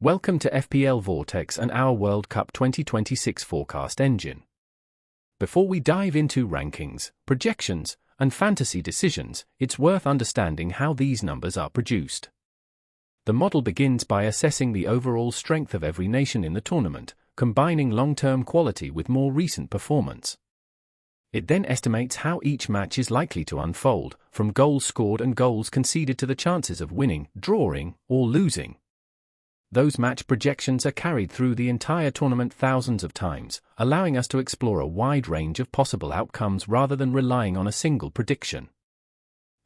Welcome to FPL Vortex and our World Cup 2026 forecast engine. Before we dive into rankings, projections, and fantasy decisions, it's worth understanding how these numbers are produced. The model begins by assessing the overall strength of every nation in the tournament, combining long-term quality with more recent performance. It then estimates how each match is likely to unfold, from goals scored and goals conceded to the chances of winning, drawing, or losing. Those match projections are carried through the entire tournament thousands of times, allowing us to explore a wide range of possible outcomes rather than relying on a single prediction.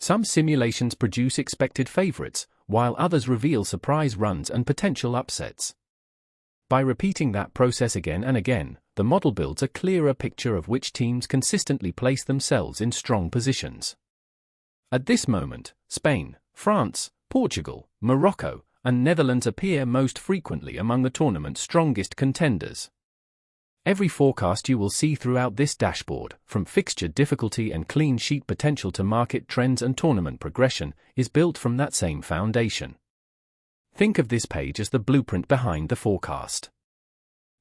Some simulations produce expected favorites, while others reveal surprise runs and potential upsets. By repeating that process again and again, the model builds a clearer picture of which teams consistently place themselves in strong positions. At this moment, Spain, France, Portugal, Morocco, and Netherlands appear most frequently among the tournament's strongest contenders. Every forecast you will see throughout this dashboard, from fixture difficulty and clean sheet potential to market trends and tournament progression, is built from that same foundation. Think of this page as the blueprint behind the forecast.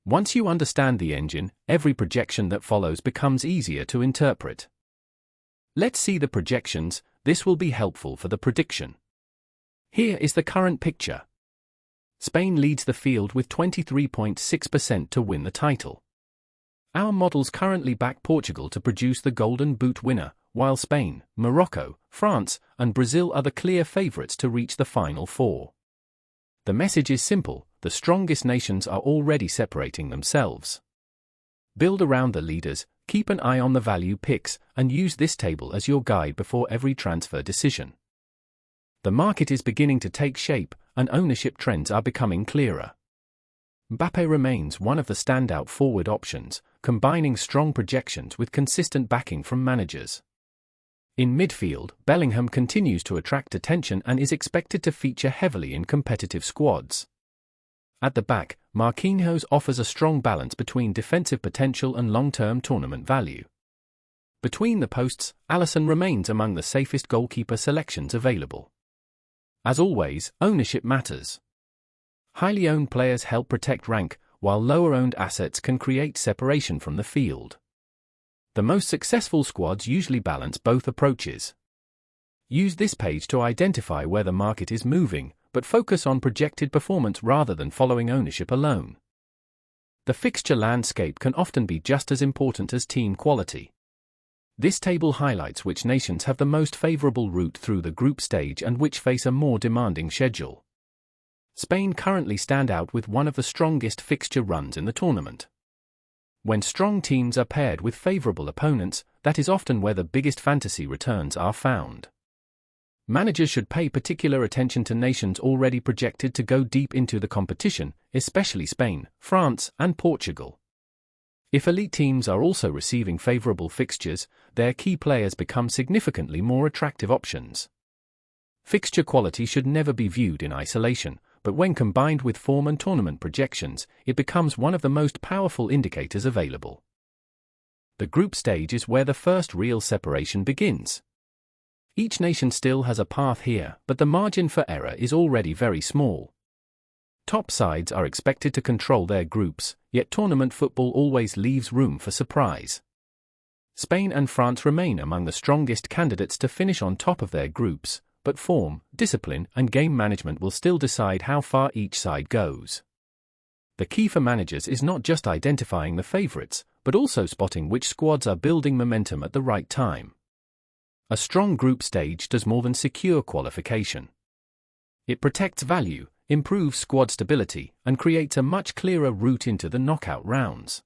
Once you understand the engine, every projection that follows becomes easier to interpret. Let's see the projections. This will be helpful for the prediction. Here is the current picture. Spain leads the field with 23.6% to win the title. Our models currently back Portugal to produce the Golden Boot winner, while Spain, Morocco, France, and Brazil are the clear favourites to reach the Final Four. The message is simple: the strongest nations are already separating themselves. Build around the leaders, keep an eye on the value picks, and use this table as your guide before every transfer decision. The market is beginning to take shape, and ownership trends are becoming clearer. Mbappé remains one of the standout forward options, combining strong projections with consistent backing from managers. In midfield, Bellingham continues to attract attention and is expected to feature heavily in competitive squads. At the back, Marquinhos offers a strong balance between defensive potential and long-term tournament value. Between the posts, Alisson remains among the safest goalkeeper selections available. As always, ownership matters. Highly owned players help protect rank, while lower-owned assets can create separation from the field. The most successful squads usually balance both approaches. Use this page to identify where the market is moving, but focus on projected performance rather than following ownership alone. The fixture landscape can often be just as important as team quality. This table highlights which nations have the most favorable route through the group stage and which face a more demanding schedule. Spain currently stand out with one of the strongest fixture runs in the tournament. When strong teams are paired with favorable opponents, that is often where the biggest fantasy returns are found. Managers should pay particular attention to nations already projected to go deep into the competition, especially Spain, France, and Portugal. If elite teams are also receiving favorable fixtures, their key players become significantly more attractive options. Fixture quality should never be viewed in isolation, but when combined with form and tournament projections, it becomes one of the most powerful indicators available. The group stage is where the first real separation begins. Each nation still has a path here, but the margin for error is already very small. Top sides are expected to control their groups, yet tournament football always leaves room for surprise. Spain and France remain among the strongest candidates to finish on top of their groups, but form, discipline, and game management will still decide how far each side goes. The key for managers is not just identifying the favorites, but also spotting which squads are building momentum at the right time. A strong group stage does more than secure qualification. It protects value, improves squad stability, and creates a much clearer route into the knockout rounds.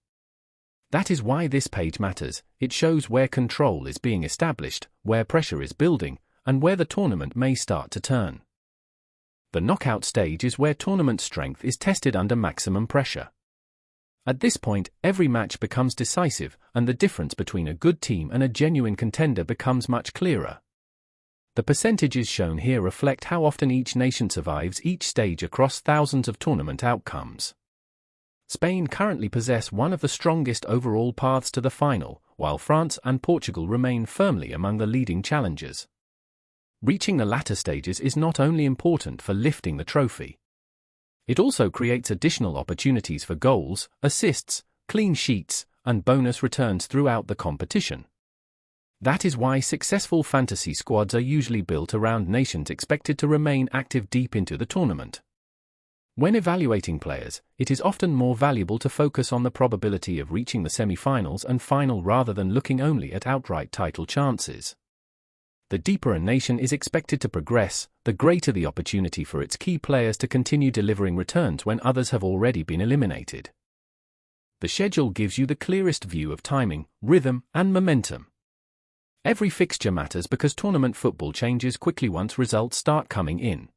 That is why this page matters. It shows where control is being established, where pressure is building, and where the tournament may start to turn. The knockout stage is where tournament strength is tested under maximum pressure. At this point, every match becomes decisive, and the difference between a good team and a genuine contender becomes much clearer. The percentages shown here reflect how often each nation survives each stage across thousands of tournament outcomes. Spain currently possess one of the strongest overall paths to the final, while France and Portugal remain firmly among the leading challengers. Reaching the latter stages is not only important for lifting the trophy. It also creates additional opportunities for goals, assists, clean sheets, and bonus returns throughout the competition. That is why successful fantasy squads are usually built around nations expected to remain active deep into the tournament. When evaluating players, it is often more valuable to focus on the probability of reaching the semi-finals and final rather than looking only at outright title chances. The deeper a nation is expected to progress, the greater the opportunity for its key players to continue delivering returns when others have already been eliminated. The schedule gives you the clearest view of timing, rhythm, and momentum. Every fixture matters because tournament football changes quickly once results start coming in.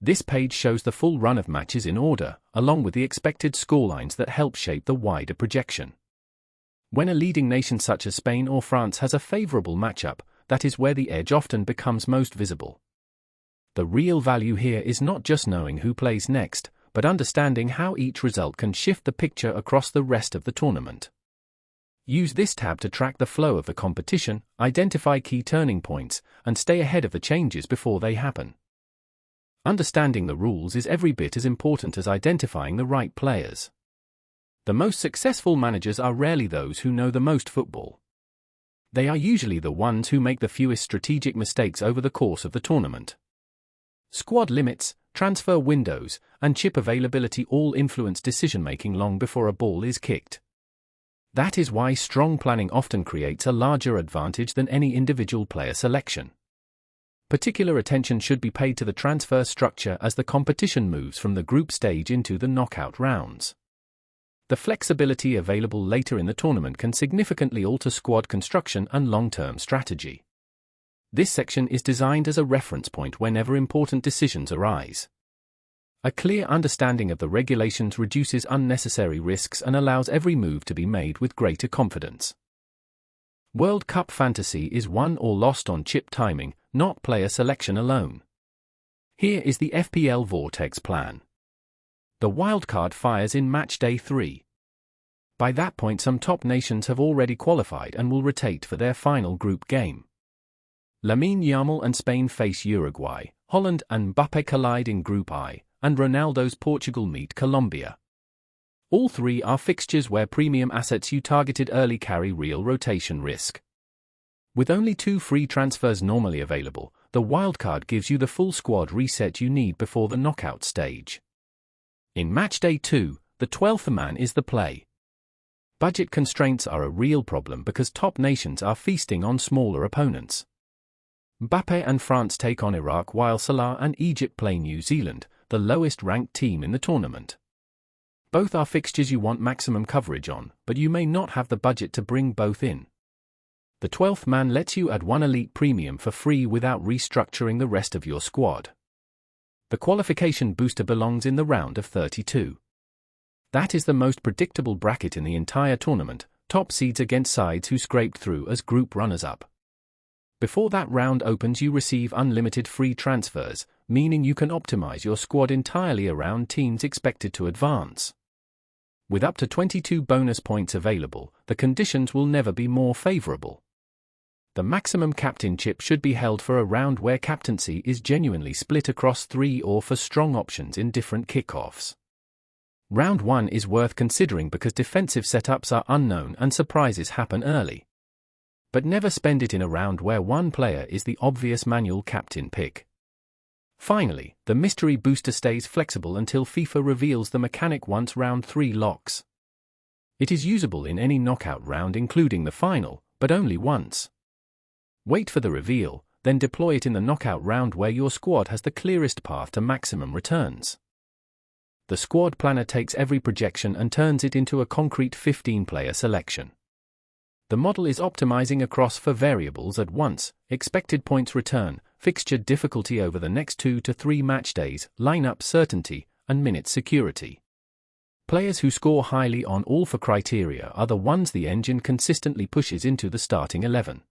This page shows the full run of matches in order, along with the expected scorelines that help shape the wider projection. When a leading nation such as Spain or France has a favorable matchup, that is where the edge often becomes most visible. The real value here is not just knowing who plays next, but understanding how each result can shift the picture across the rest of the tournament. Use this tab to track the flow of the competition, identify key turning points, and stay ahead of the changes before they happen. Understanding the rules is every bit as important as identifying the right players. The most successful managers are rarely those who know the most football. They are usually the ones who make the fewest strategic mistakes over the course of the tournament. Squad limits, transfer windows, and chip availability all influence decision-making long before a ball is kicked. That is why strong planning often creates a larger advantage than any individual player selection. Particular attention should be paid to the transfer structure as the competition moves from the group stage into the knockout rounds. The flexibility available later in the tournament can significantly alter squad construction and long-term strategy. This section is designed as a reference point whenever important decisions arise. A clear understanding of the regulations reduces unnecessary risks and allows every move to be made with greater confidence. World Cup fantasy is won or lost on chip timing, not player selection alone. Here is the FPL Vortex plan. The wildcard fires in match day 3. By that point some top nations have already qualified and will rotate for their final group game. Lamine Yamal and Spain face Uruguay, Holland and Mbappe collide in Group I, and Ronaldo's Portugal meet Colombia. All three are fixtures where premium assets you targeted early carry real rotation risk. With only 2 free transfers normally available, the wildcard gives you the full squad reset you need before the knockout stage. In match day 2, the 12th man is the play. Budget constraints are a real problem because top nations are feasting on smaller opponents. Mbappe and France take on Iraq while Salah and Egypt play New Zealand, the lowest-ranked team in the tournament. Both are fixtures you want maximum coverage on, but you may not have the budget to bring both in. The 12th man lets you add 1 elite premium for free without restructuring the rest of your squad. The qualification booster belongs in the round of 32. That is the most predictable bracket in the entire tournament, top seeds against sides who scraped through as group runners-up. Before that round opens you receive unlimited free transfers, meaning you can optimize your squad entirely around teams expected to advance. With up to 22 bonus points available, the conditions will never be more favorable. The maximum captain chip should be held for a round where captaincy is genuinely split across 3 or for strong options in different kickoffs. Round 1 is worth considering because defensive setups are unknown and surprises happen early. But never spend it in a round where one player is the obvious manual captain pick. Finally, the mystery booster stays flexible until FIFA reveals the mechanic once round 3 locks. It is usable in any knockout round including the final, but only once. Wait for the reveal, then deploy it in the knockout round where your squad has the clearest path to maximum returns. The squad planner takes every projection and turns it into a concrete 15-player selection. The model is optimizing across 4 variables at once: expected points return, fixture difficulty over the next 2 to 3 match days, lineup certainty, and minute security. Players who score highly on all 4 criteria are the ones the engine consistently pushes into the starting 11.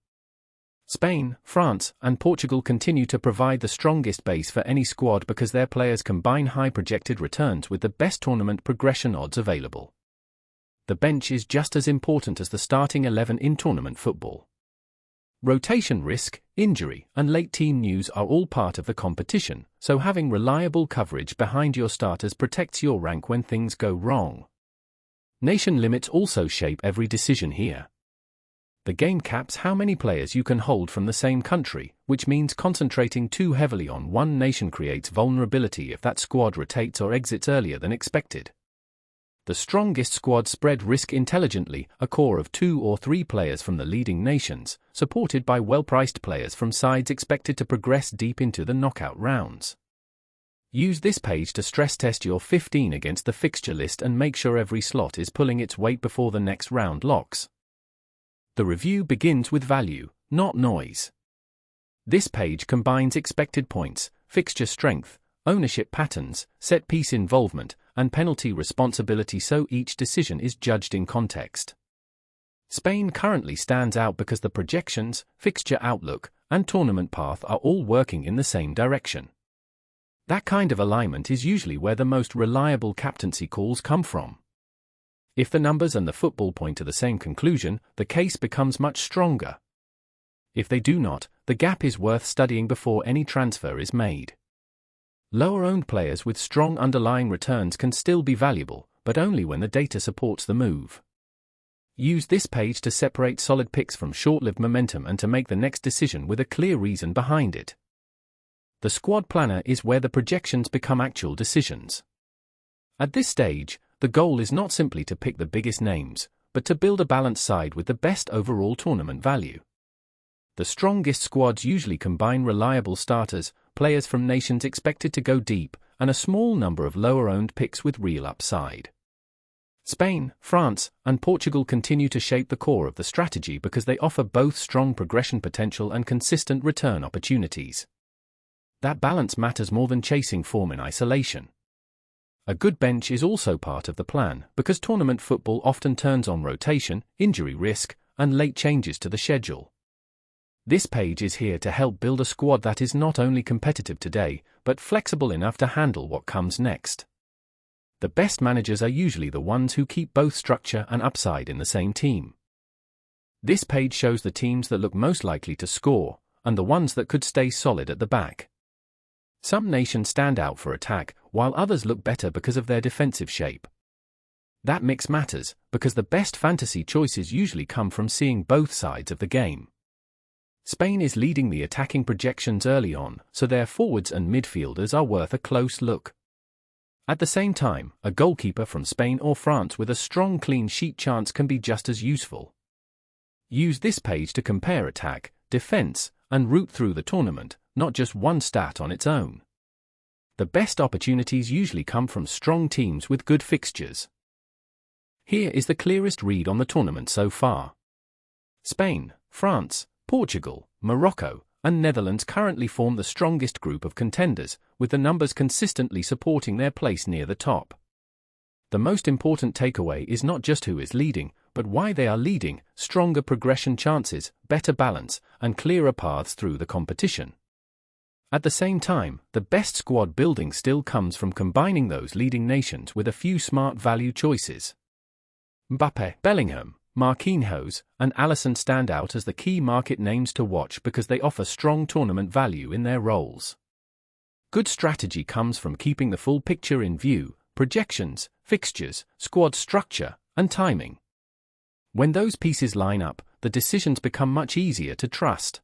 Spain, France, and Portugal continue to provide the strongest base for any squad because their players combine high projected returns with the best tournament progression odds available. The bench is just as important as the starting 11 in tournament football. Rotation risk, injury, and late team news are all part of the competition, so having reliable coverage behind your starters protects your rank when things go wrong. Nation limits also shape every decision here. The game caps how many players you can hold from the same country, which means concentrating too heavily on one nation creates vulnerability if that squad rotates or exits earlier than expected. The strongest squad spread risk intelligently, a core of 2 or 3 players from the leading nations, supported by well-priced players from sides expected to progress deep into the knockout rounds. Use this page to stress test your 15 against the fixture list and make sure every slot is pulling its weight before the next round locks. The review begins with value, not noise. This page combines expected points, fixture strength, ownership patterns, set-piece involvement, and penalty responsibility so each decision is judged in context. Spain currently stands out because the projections, fixture outlook, and tournament path are all working in the same direction. That kind of alignment is usually where the most reliable captaincy calls come from. If the numbers and the football point to the same conclusion, the case becomes much stronger. If they do not, the gap is worth studying before any transfer is made. Lower-owned players with strong underlying returns can still be valuable, but only when the data supports the move. Use this page to separate solid picks from short-lived momentum and to make the next decision with a clear reason behind it. The squad planner is where the projections become actual decisions. At this stage, the goal is not simply to pick the biggest names, but to build a balanced side with the best overall tournament value. The strongest squads usually combine reliable starters, players from nations expected to go deep, and a small number of lower-owned picks with real upside. Spain, France, and Portugal continue to shape the core of the strategy because they offer both strong progression potential and consistent return opportunities. That balance matters more than chasing form in isolation. A good bench is also part of the plan because tournament football often turns on rotation, injury risk, and late changes to the schedule. This page is here to help build a squad that is not only competitive today, but flexible enough to handle what comes next. The best managers are usually the ones who keep both structure and upside in the same team. This page shows the teams that look most likely to score, and the ones that could stay solid at the back. Some nations stand out for attack, while others look better because of their defensive shape. That mix matters, because the best fantasy choices usually come from seeing both sides of the game. Spain is leading the attacking projections early on, so their forwards and midfielders are worth a close look. At the same time, a goalkeeper from Spain or France with a strong clean sheet chance can be just as useful. Use this page to compare attack, defense, and route through the tournament, not just one stat on its own. The best opportunities usually come from strong teams with good fixtures. Here is the clearest read on the tournament so far. Spain, France, Portugal, Morocco, and Netherlands currently form the strongest group of contenders, with the numbers consistently supporting their place near the top. The most important takeaway is not just who is leading, but why they are leading: stronger progression chances, better balance, and clearer paths through the competition. At the same time, the best squad building still comes from combining those leading nations with a few smart value choices. Mbappé, Bellingham, Marquinhos, and Alisson stand out as the key market names to watch because they offer strong tournament value in their roles. Good strategy comes from keeping the full picture in view: projections, fixtures, squad structure, and timing. When those pieces line up, the decisions become much easier to trust.